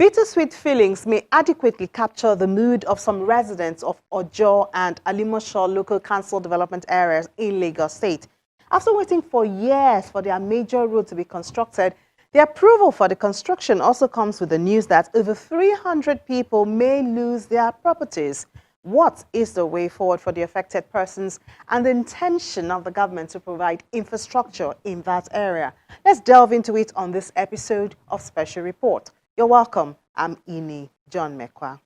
Bittersweet feelings may adequately capture the mood of some residents of Ojo and Alimosho local council development areas in Lagos State. After waiting for years for their major road to be constructed, the approval for the construction also comes with the news that over 300 people may lose their properties. What is the way forward for the affected persons and the intention of the government to provide infrastructure in that area? Let's delve into it on this episode of Special Report. You're welcome. I'm Ini John Mekwa.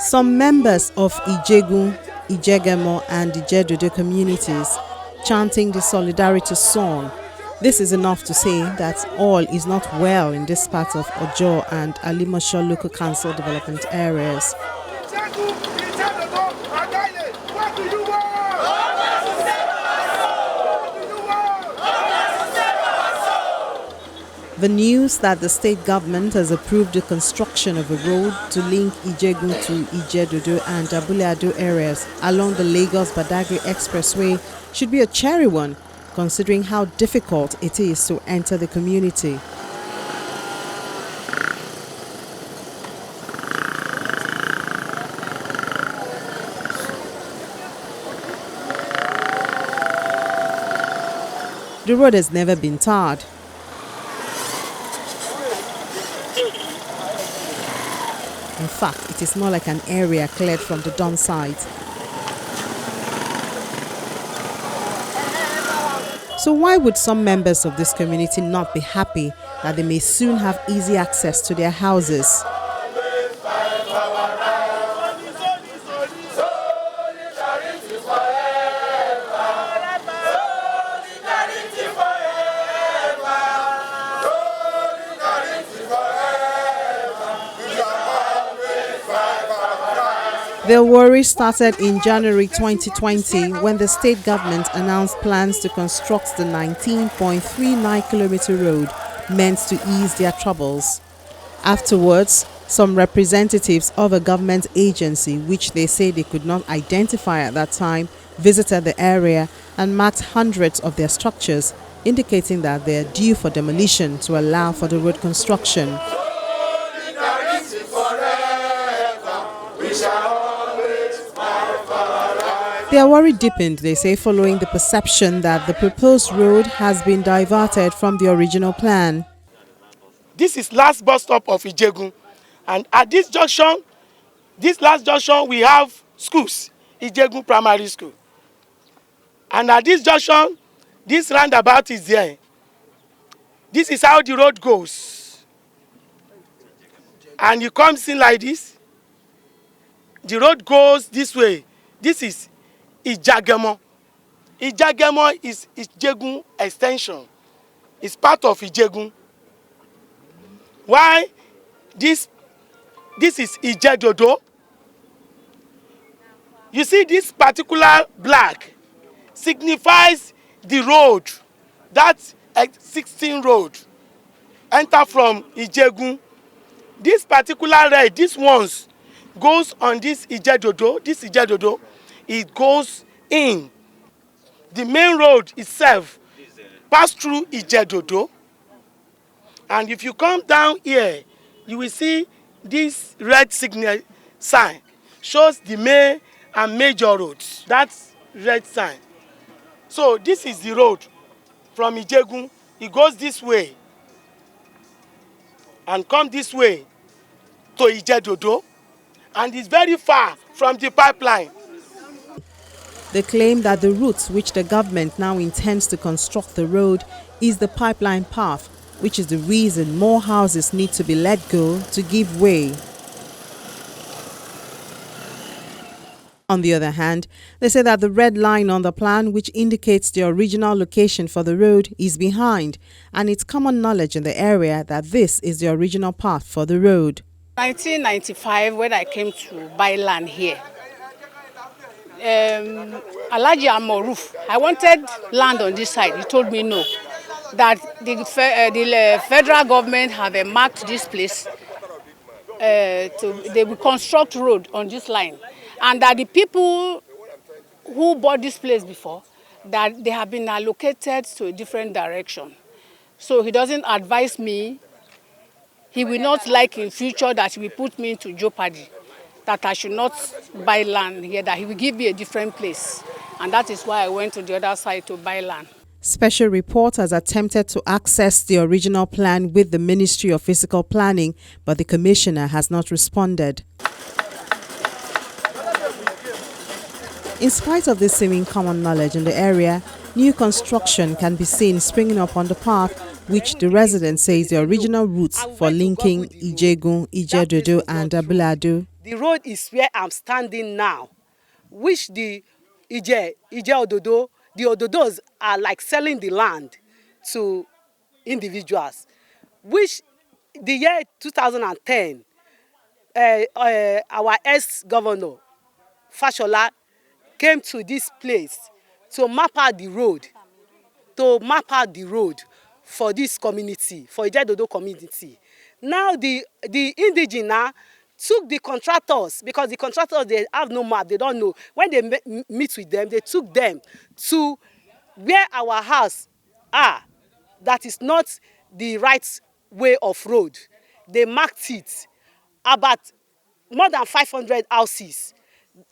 Some members of Ije-Ododo, Ije-Gemo and Ije-Ododo communities chanting the solidarity song. This is enough to say that all is not well in this part of Ojo and Alimosho local council development areas. The news that the state government has approved the construction of a road to link Ije-Ododo to Ije-Ododo and Abule-Ado areas along the Lagos-Badagry Expressway should be a cherry one, considering how difficult it is to enter the community. The road has never been tarred. In fact, it is more like an area cleared from the dump site. So why would some members of this community not be happy that they may soon have easy access to their houses? Their worry started in January 2020 when the state government announced plans to construct the 19.39-kilometer road meant to ease their troubles. Afterwards, some representatives of a government agency, which they say they could not identify at that time, visited the area and marked hundreds of their structures, indicating that they are due for demolition to allow for the road construction. Their worry deepened, they say, following the perception that the proposed road has been diverted from the original plan. This is last bus stop of Ije-Ododo, and at this junction, this last junction, we have schools, Ije-Ododo Primary School. And at this junction, this roundabout is there. This is how the road goes. And it comes in like this. The road goes this way. This is Ije-Gemo. Ije-Gemo is Ije-Ododo extension. It's part of Ije-Ododo. Why this is Ije-Ododo? You see, this particular black signifies the road, that 16 road, enter from Ije-Ododo. This particular red, this ones goes on this Ije-Ododo, it goes in. The main road itself pass through Ije-Ododo. And if you come down here, you will see this red signal sign shows the main and major roads. That's red sign. So this is the road from Ije-Ododo. It goes this way and come this way to Ije-Ododo, and it's very far from the pipeline. They claim that the route which the government now intends to construct the road is the pipeline path, which is the reason more houses need to be let go to give way. On the other hand, they say that the red line on the plan, which indicates the original location for the road, is behind, and it's common knowledge in the area that this is the original path for the road. 1995, when I came to buy land here, Alhaji Amoruf, I wanted land on this side. He told me no. that the federal government have marked this place they will construct road on this line, and that the people who bought this place before, that they have been allocated to a different direction. So he doesn't advise me. He will not like in future that he will put me into jeopardy, that I should not buy land here, that he will give me a different place. And that is why I went to the other side to buy land. Special Report has attempted to access the original plan with the Ministry of Physical Planning, but the Commissioner has not responded. In spite of this seeming common knowledge in the area, new construction can be seen springing up on the path, which the resident says the original routes for linking Ijegun, Ije-Ododo and Abulado. The road is where I'm standing now, which the Ije-Ododo, the Ododos are like selling the land to individuals, which the year 2010, our ex-governor, Fashola, came to this place to map out the road, for this community, for Ije-Ododo community. Now the indigenous took the contractors, because the contractors, they have no map, they don't know. When they meet with them, they took them to where our house are. That is not the right way of road. They marked it about more than 500 houses.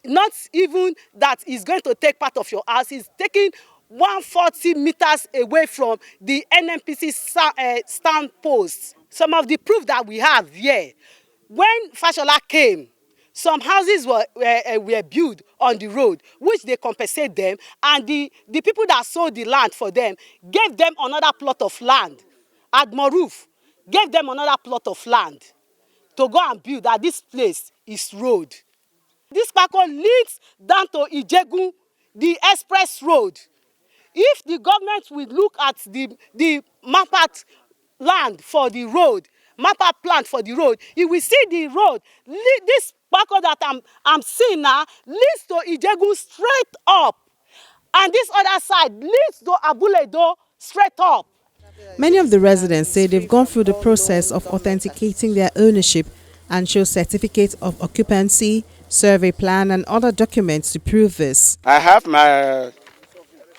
Not even that is going to take part of your house. It's taking 140 meters away from the NNPC stand posts. Some of the proof that we have here, when Fashola came, some houses were built on the road, which they compensate them, and the people that sold the land for them gave them another plot of land. Admoruf gave them another plot of land to go and build, that this place is road. This Pako leads down to Ijegun, the express road. If the government will look at the mapped land for the road, mapped plan for the road, you will see the road. This Pako that I'm seeing now leads to Ijegun straight up, and this other side leads to Abulado straight up. Many of the residents say they've gone through the process of authenticating their ownership and show certificates of occupancy, survey plan and other documents to prove this. I have my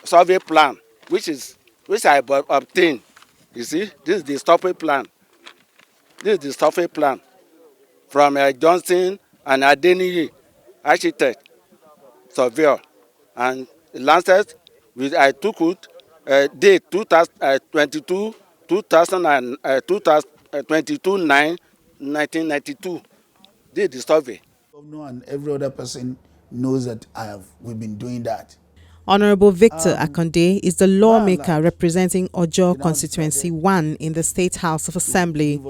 survey plan, which I obtained. You see, this is the survey plan. This is the survey plan from Johnson and Adeniyi, architect, surveyor, and Lancet. I took it date 2022, 1992. This is the survey. Governor and every other person knows that we've been doing that. Honorable Victor Akonde is the lawmaker representing Ojo Constituency 1 in the State House of Assembly,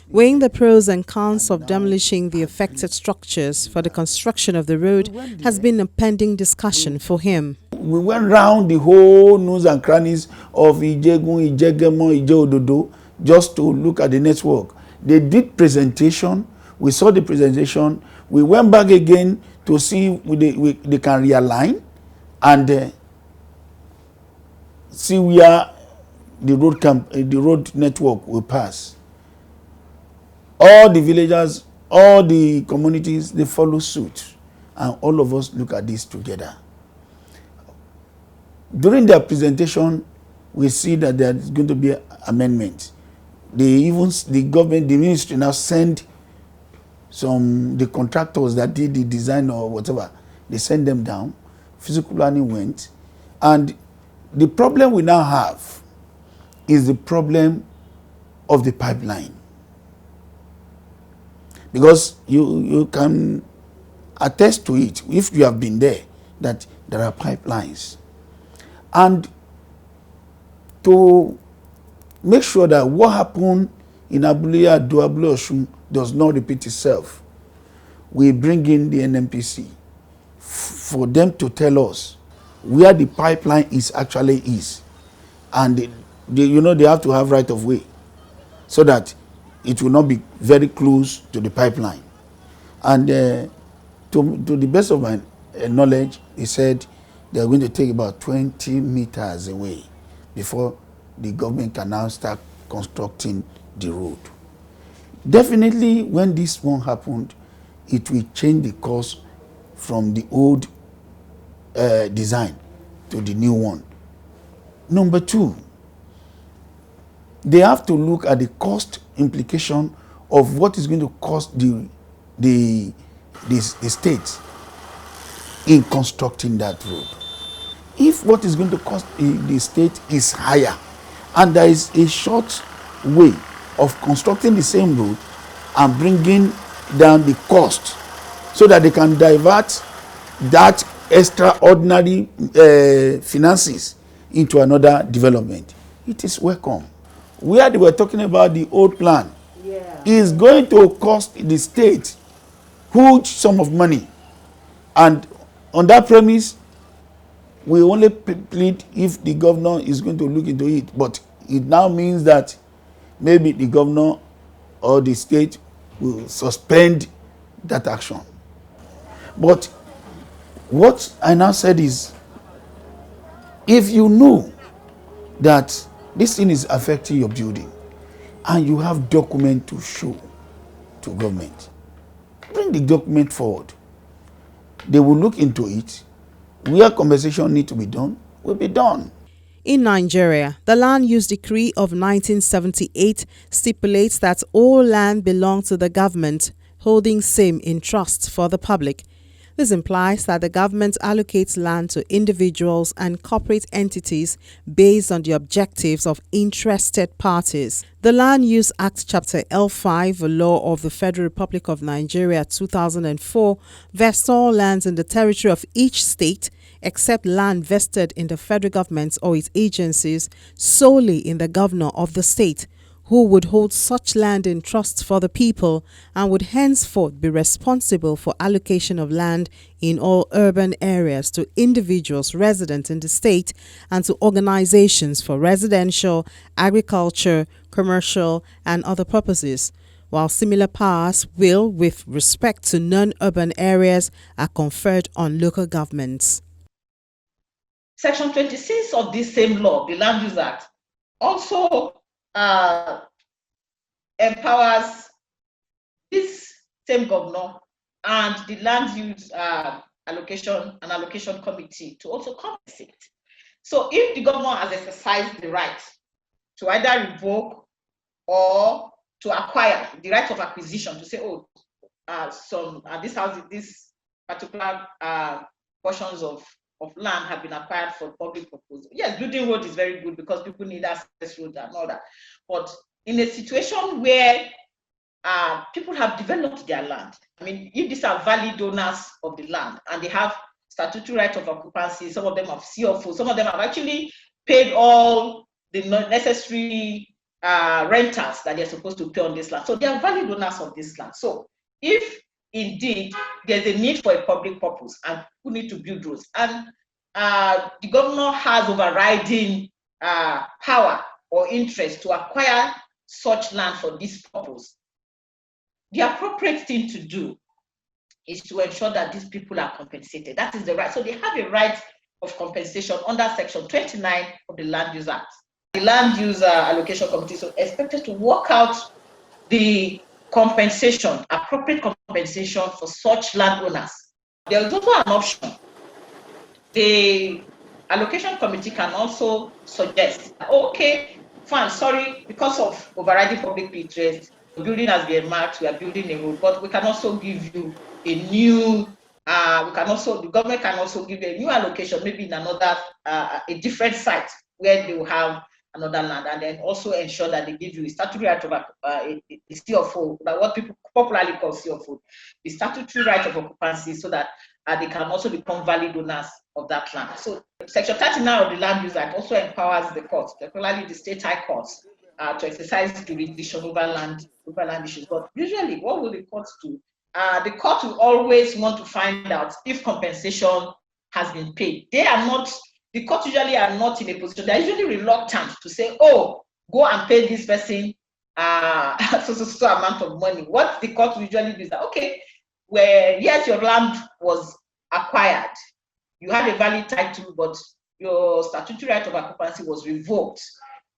weighing the pros and cons of demolishing the affected structures for the construction of the road has been a pending discussion for him. We went round the whole nooks and crannies of Ijegun, Ijegemo, Ije-Ododo just to look at the network. They did presentation. We saw the presentation. We went back again to see if they can realign and see where the road network will pass. All the villagers, all the communities, they follow suit, and all of us look at this together. During their presentation, we see that there is going to be an amendment. The government, the ministry now send the contractors that did the design or whatever, they send them down. Physical planning went, and the problem we now have is the problem of the pipeline, because you can attest to it if you have been there that there are pipelines, and to make sure that what happened in Abule does not repeat itself, we bring in the NNPC for them to tell us where the pipeline is, and they have to have right of way so that it will not be very close to the pipeline. And to the best of my knowledge, he said they are going to take about 20 meters away before the government can now start constructing the road. Definitely, when this one happened, it will change the course from the old design to the new one. Number two, they have to look at the cost implication of what is going to cost the state in constructing that road. If what is going to cost the state is higher, and there is a short way of constructing the same road and bringing down the cost so that they can divert that extraordinary finances into another development, it is welcome. Where they were talking about the old plan, is going to cost the state huge sum of money, and on that premise we only plead if the governor is going to look into it. But it now means that maybe the governor or the state will suspend that action. But what I now said is, if you know that this thing is affecting your building and you have document to show to government, bring the document forward. They will look into it. Where compensation need to be done will be done. In Nigeria, the Land Use Decree of 1978 stipulates that all land belongs to the government, holding same in trust for the public. This implies that the government allocates land to individuals and corporate entities based on the objectives of interested parties. The Land Use Act Chapter L5, a law of the Federal Republic of Nigeria 2004, vests all lands in the territory of each state except land vested in the federal government or its agencies solely in the governor of the state, who would hold such land in trust for the people and would henceforth be responsible for allocation of land in all urban areas to individuals resident in the state and to organizations for residential, agriculture, commercial, and other purposes, while similar powers will, with respect to non-urban areas, are conferred on local governments. Section 26 of this same law, the Land Use Act, also empowers this same governor and the land use allocation committee to also compensate. So if the governor has exercised the right to either revoke or to acquire, the right of acquisition, to say, oh, this house, this particular portions of land have been acquired for public purpose. Yes, building road is very good because people need access road and all that. But in a situation where people have developed their land, I mean, if these are valid owners of the land and they have statutory right of occupancy, some of them have CFO, some of them have actually paid all the necessary rentals that they're supposed to pay on this land. So they are valid owners of this land. So if indeed there's a need for a public purpose and people need to build roads, and the governor has overriding power or interest to acquire such land for this purpose, the appropriate thing to do is to ensure that these people are compensated. That is the right. So they have a right of compensation under Section 29 of the Land Use Act. The Land Use Allocation Committee is expected to work out the compensation, appropriate compensation for such landowners. There is also an option. The allocation committee can also suggest, okay, fine, sorry, because of overriding public interest, the building has been marked, we are building a road, but we can also give you a new, the government can also give you a new allocation, maybe in another, a different site where they will have another land, and then also ensure that they give you a statutory right of a CFO, what people popularly call CFO, the statutory right of occupancy, so that they can also become valid owners of that land. So Section 39 of the Land Use Act also empowers the courts, particularly the state high courts, to exercise jurisdiction over land issues. But usually, what will the courts do? The court will always want to find out if compensation has been paid. The courts usually are not in a position, they're usually reluctant to say, oh, go and pay this person so amount of money. What the court usually do is that, okay, where yes, your land was acquired, you had a valid title, but your statutory right of occupancy was revoked.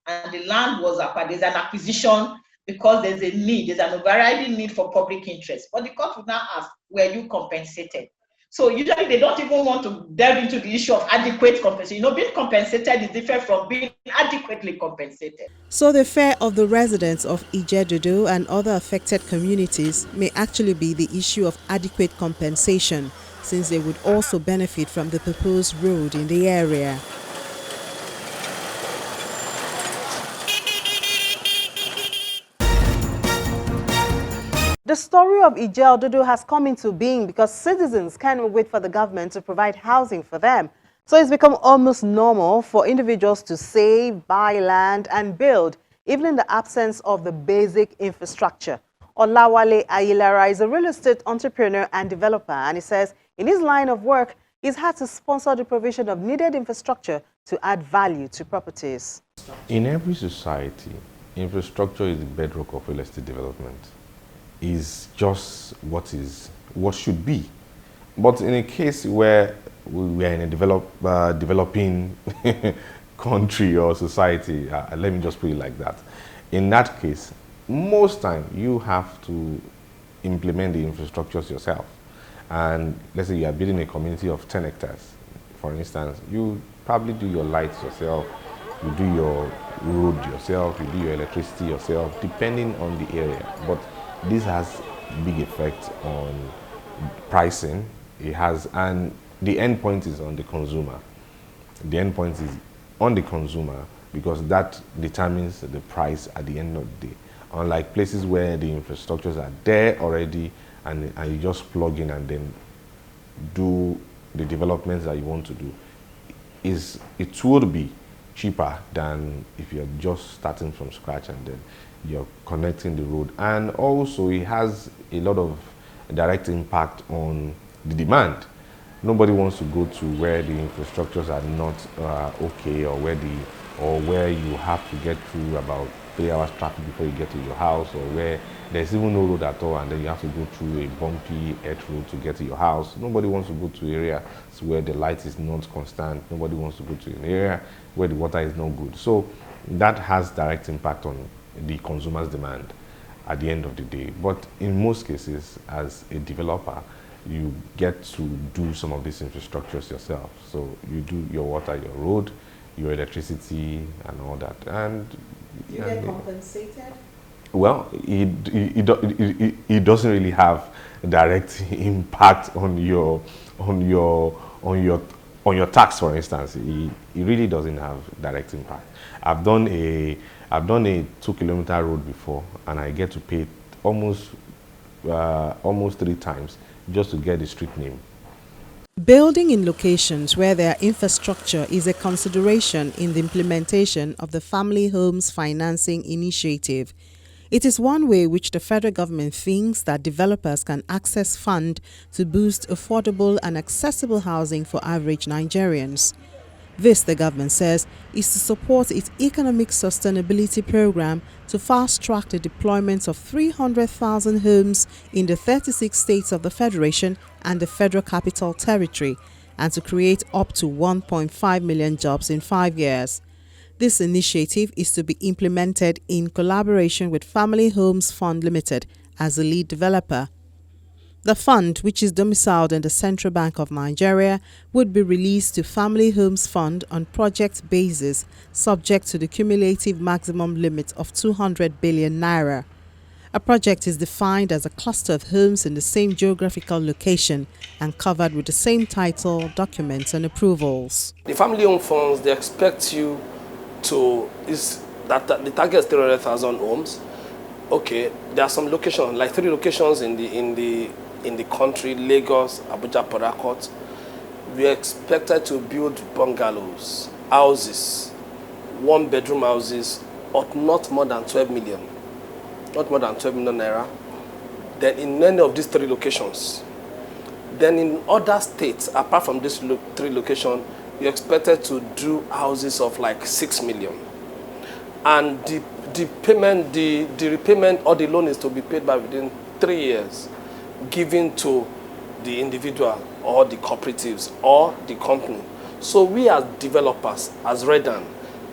and the land was acquired. There's an acquisition because there's a need, there's an overriding need for public interest. But the court would now ask, were you compensated? So usually they don't even want to delve into the issue of adequate compensation. You know, being compensated is different from being adequately compensated. So the fear of the residents of Ije-Ododo and other affected communities may actually be the issue of adequate compensation, since they would also benefit from the proposed road in the area. The story of Ije-Ododo has come into being because citizens can't wait for the government to provide housing for them. So it's become almost normal for individuals to save, buy land and build, even in the absence of the basic infrastructure. Olawale Ayilara is a real estate entrepreneur and developer, and he says in his line of work, he's had to sponsor the provision of needed infrastructure to add value to properties. In every society, infrastructure is the bedrock of real estate development. Is just what should be. But in a case where we are in a developing country or society, let me just put it like that. In that case, most time you have to implement the infrastructures yourself. And let's say you are building a community of 10 hectares, for instance, you probably do your lights yourself, you do your road yourself, you do your electricity yourself, depending on the area. But this has big effect on pricing. It has, and the end point is on the consumer. The end point is on the consumer because that determines the price at the end of the day. Unlike places where the infrastructures are there already and you just plug in and then do the developments that you want to do, it would be cheaper than if you're just starting from scratch and then you're connecting the road. And also it has a lot of direct impact on the demand. Nobody wants to go to where the infrastructures are not okay, or where you have to get through about 3 hours traffic before you get to your house, or where there's even no road at all and then you have to go through a bumpy earth road to get to your house. Nobody wants to go to areas where the light is not constant. Nobody wants to go to an area where the water is not good. So that has direct impact on the consumer's demand at the end of the day. But in most cases, as a developer, you get to do some of these infrastructures yourself. So you do your water, your road, your electricity and all that. And you get compensated? Well, it doesn't really have direct impact on your tax, for instance. It really doesn't have direct impact. I've done a 2-kilometer road before, and I get to pay almost 3 times just to get the street name. Building in locations where their infrastructure is a consideration in the implementation of the Family Homes Financing Initiative. It is one way which the federal government thinks that developers can access funds to boost affordable and accessible housing for average Nigerians. This, the government says, is to support its economic sustainability program to fast-track the deployment of 300,000 homes in the 36 states of the Federation and the Federal Capital Territory, and to create up to 1.5 million jobs in 5 years. This initiative is to be implemented in collaboration with Family Homes Fund Limited as the lead developer. The fund, which is domiciled in the Central Bank of Nigeria, would be released to Family Homes Fund on project basis, subject to the cumulative maximum limit of 200 billion naira. A project is defined as a cluster of homes in the same geographical location and covered with the same title, documents and approvals. The Family Home Funds, they expect you to, the target is 300,000 homes. Okay, there are some locations, like 3 locations in the country, Lagos, Abuja, Port Harcourt. We are expected to build bungalows, houses, 1-bedroom houses, of not more than 12 million. Not more than 12 million naira. Then in any of these 3 locations. Then in other states, apart from these 3 locations, we expected to do houses of like 6 million. And the repayment or the loan is to be paid by within 3 years, given to the individual or the cooperatives or the company. So we as developers, as Redan,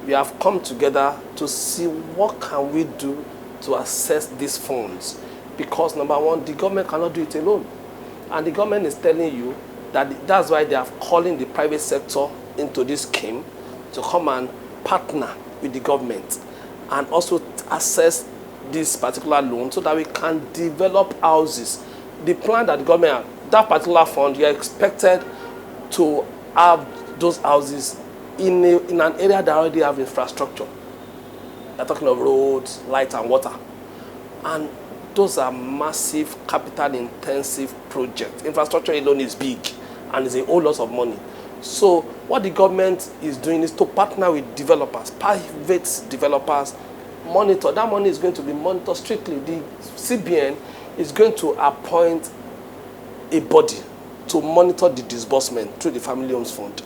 we have come together to see what can we do to access these funds. Because number one, the government cannot do it alone. And the government is telling you that that's why they are calling the private sector into this scheme to come and partner with the government and also access this particular loan so that we can develop houses. The plan that the government, that particular fund, you are expected to have those houses in an area that already have infrastructure. They're talking of roads, light and water. And those are massive capital intensive projects. Infrastructure alone is big and is a whole lot of money. So what the government is doing is to partner with developers, private developers, monitor. That money is going to be monitored strictly. The CBN is going to appoint a body to monitor the disbursement through the Family Homes Fund.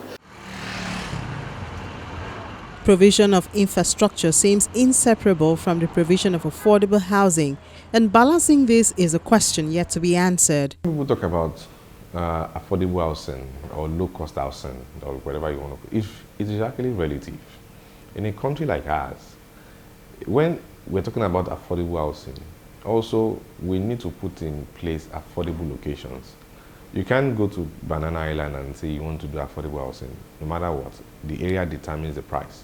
Provision of infrastructure seems inseparable from the provision of affordable housing, and balancing this is a question yet to be answered. People talk about affordable housing or low-cost housing or whatever you want to. If it is actually relative, in a country like ours, when we're talking about affordable housing, also we need to put in place affordable locations. You can't go to Banana Island and say you want to do affordable housing. No matter what, the area determines the price.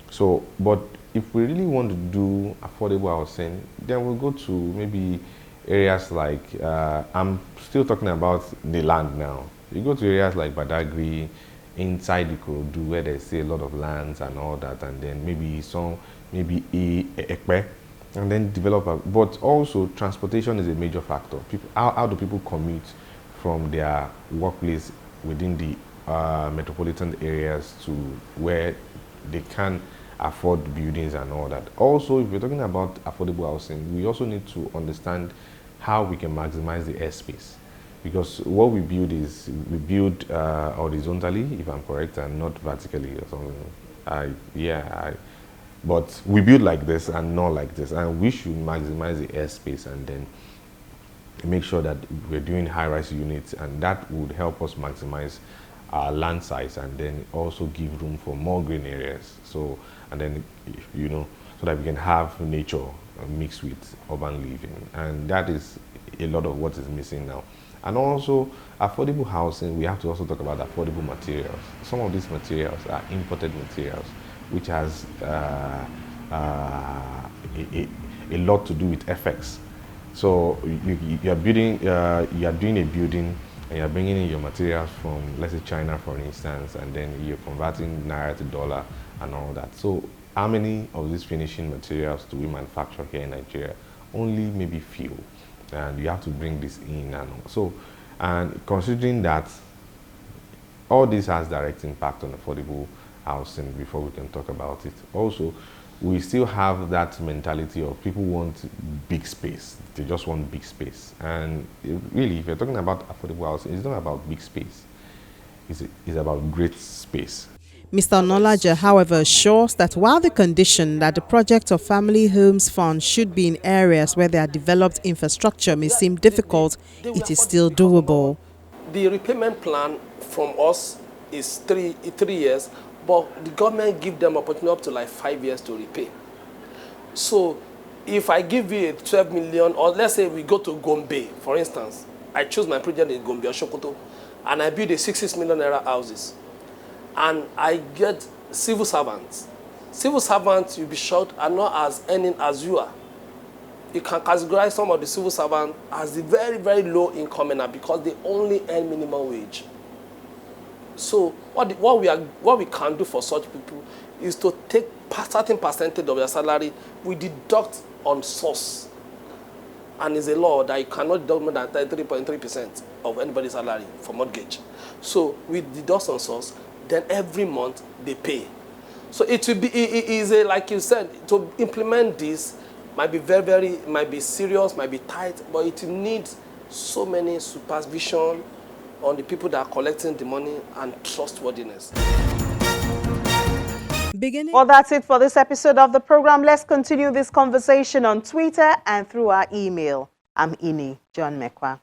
So, but if we really want to do affordable housing, then we'll go to maybe areas like, I'm still talking about the land now. You go to areas like Badagry, inside Ije-Ododo, where they see a lot of lands and all that, and then maybe Ekpe, and then develop. But also, transportation is a major factor. People, how do people commute from their workplace within the metropolitan areas to where they can afford buildings and all that? Also, if we're talking about affordable housing, we also need to understand how we can maximize the airspace. Because what we build is, we build horizontally, if I'm correct, and not vertically or something. But we build like this and not like this. And we should maximize the airspace and then make sure that we're doing high-rise units, and that would help us maximize our land size and then also give room for more green areas. So, and then, you know, so that we can have nature mixed with urban living. And that is a lot of what is missing now. And also, affordable housing, we have to also talk about affordable materials. Some of these materials are imported materials, which has a lot to do with FX. So you're building, you're doing a building, and you're bringing in your materials from, let's say, China, for instance, and then you're converting naira to dollar and all that. So how many of these finishing materials do we manufacture here in Nigeria? Only maybe few, and you have to bring this in. And so, and considering that all this has direct impact on affordable housing, before we can talk about it. Also, we still have that mentality of people want big space. They just want big space. And really, if you're talking about affordable housing, it's not about big space. It's about great space. Mr. Onolaja, however, assures that while the condition that the project of Family Homes Fund should be in areas where there are developed infrastructure may seem difficult, it is still doable. The repayment plan from us is three years, but the government give them opportunity up to like 5 years to repay. So if I give you a 12 million, or let's say we go to Gombe, for instance, I choose my project in Gombe or Sokoto, and I build a 6 million naira houses, and I get civil servants. Civil servants, you'll be shocked, are not as earning as you are. You can categorize some of the civil servants as the very, very low income earner because they only earn minimum wage. So what we can do for such people is to take a certain percentage of their salary, we deduct on source. And it's a law that you cannot deduct more than 33.3% of anybody's salary for mortgage. So we deduct on source, then every month they pay. So it will be, it is a, like you said, to implement this might be might be serious, might be tight, but it needs so many supervision on the people that are collecting the money and trustworthiness. Well, that's it for this episode of the program. Let's continue this conversation on Twitter and through our email. I'm Ini John Mekwa.